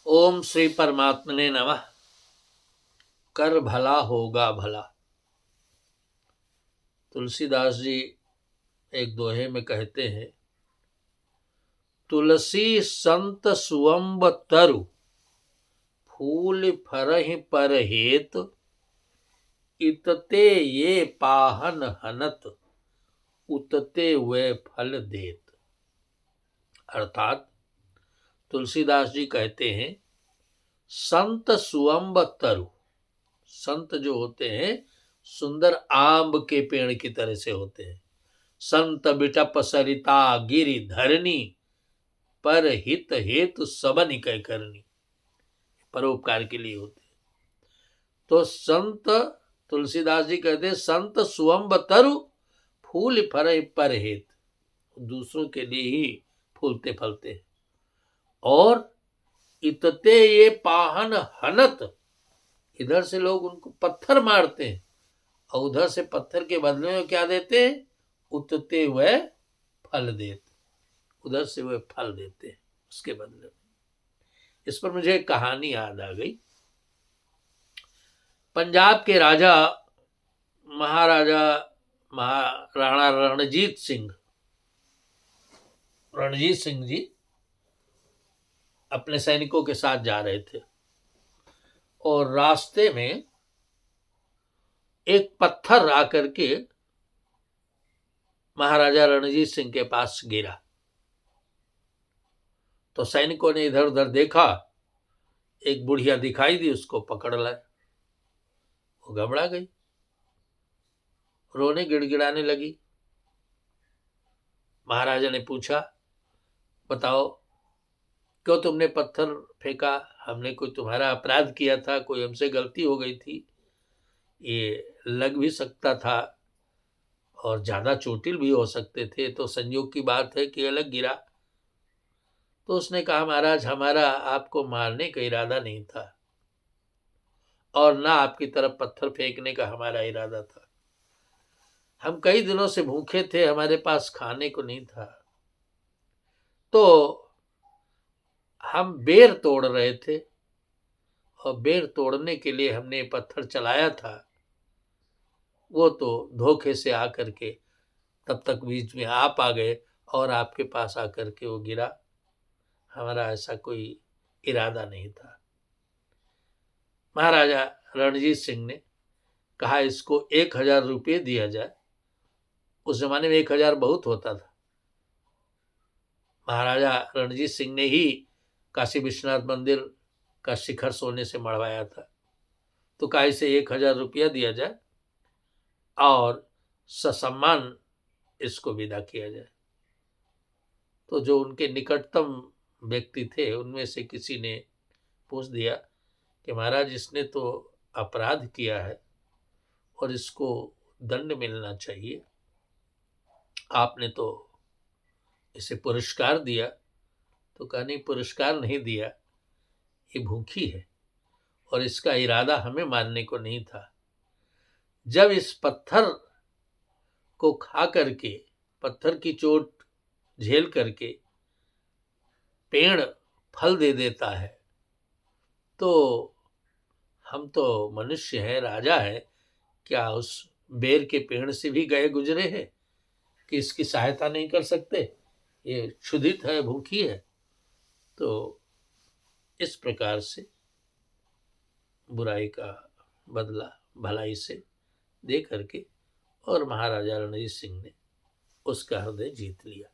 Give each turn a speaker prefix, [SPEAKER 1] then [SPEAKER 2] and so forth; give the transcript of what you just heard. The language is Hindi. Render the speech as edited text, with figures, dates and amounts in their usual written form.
[SPEAKER 1] ओम श्री परमात्मने नमः। कर भला होगा भला। तुलसीदास जी एक दोहे में कहते हैं, तुलसी संत सुअम्ब तरु, फूल फरहि पर हेत, इतते ये पाहन हनत, उतते वे फल देत। अर्थात तुलसीदास जी कहते हैं, संत सुअम्ब तरु, संत जो होते हैं सुंदर आंब के पेड़ की तरह से होते हैं। संत बिटप सरिता गिरि धरनी, पर हित हेतु सबन कह करनी, परोपकार के लिए होते हैं। तो संत तुलसीदास जी कहते हैं, संत सुअम्ब तरु, फूल फर पर हेत, दूसरों के लिए ही फूलते फलते हैं। और इतते ये पाहन हनत, इधर से लोग उनको पत्थर मारते हैं और उधर से पत्थर के बदले में क्या देते हैं, उतते हुए फल देते, उधर से वह फल देते हैं उसके बदले में। इस पर मुझे एक कहानी याद आ गई। पंजाब के राजा महाराजा महाराणा रणजीत सिंह जी अपने सैनिकों के साथ जा रहे थे और रास्ते में एक पत्थर आकर के महाराजा रणजीत सिंह के पास गिरा। तो सैनिकों ने इधर उधर देखा, एक बुढ़िया दिखाई दी, उसको पकड़ लाए। वो घबरा गई, रोने गिड़गिड़ाने लगी। महाराजा ने पूछा, बताओ क्यों तुमने पत्थर फेंका? हमने कोई तुम्हारा अपराध किया था? कोई हमसे गलती हो गई थी? ये लग भी सकता था और ज्यादा चोटिल भी हो सकते थे, तो संयोग की बात है कि अलग गिरा। तो उसने कहा, महाराज हमारा आपको मारने का इरादा नहीं था और ना आपकी तरफ पत्थर फेंकने का हमारा इरादा था। हम कई दिनों से भूखे थे, हमारे पास खाने को नहीं था, तो हम बेर तोड़ रहे थे और बेर तोड़ने के लिए हमने पत्थर चलाया था। वो तो धोखे से आकर के तब तक बीच में आप आ गए और आपके पास आकर के वो गिरा। हमारा ऐसा कोई इरादा नहीं था। महाराजा रणजीत सिंह ने कहा, इसको 1000 रुपये दिया जाए। उस जमाने में 1000 बहुत होता था। महाराजा रणजीत सिंह ने ही काशी विश्वनाथ मंदिर का शिखर सोने से मढ़वाया था। तो कहा, इसे 1000 रुपया दिया जाए और ससम्मान इसको विदा किया जाए। तो जो उनके निकटतम व्यक्ति थे उनमें से किसी ने पूछ दिया कि महाराज, इसने तो अपराध किया है और इसको दंड मिलना चाहिए, आपने तो इसे पुरस्कार दिया। तो कहा, नहीं, पुरस्कार नहीं दिया, ये भूखी है और इसका इरादा हमें मारने को नहीं था। जब इस पत्थर को खा करके, पत्थर की चोट झेल करके पेड़ फल दे देता है, तो हम तो मनुष्य हैं, राजा है, क्या उस बेर के पेड़ से भी गए गुजरे हैं कि इसकी सहायता नहीं कर सकते? ये क्षुधित है, भूखी है। तो इस प्रकार से बुराई का बदला भलाई से दे करके और महाराजा रणजीत सिंह ने उसका हृदय जीत लिया।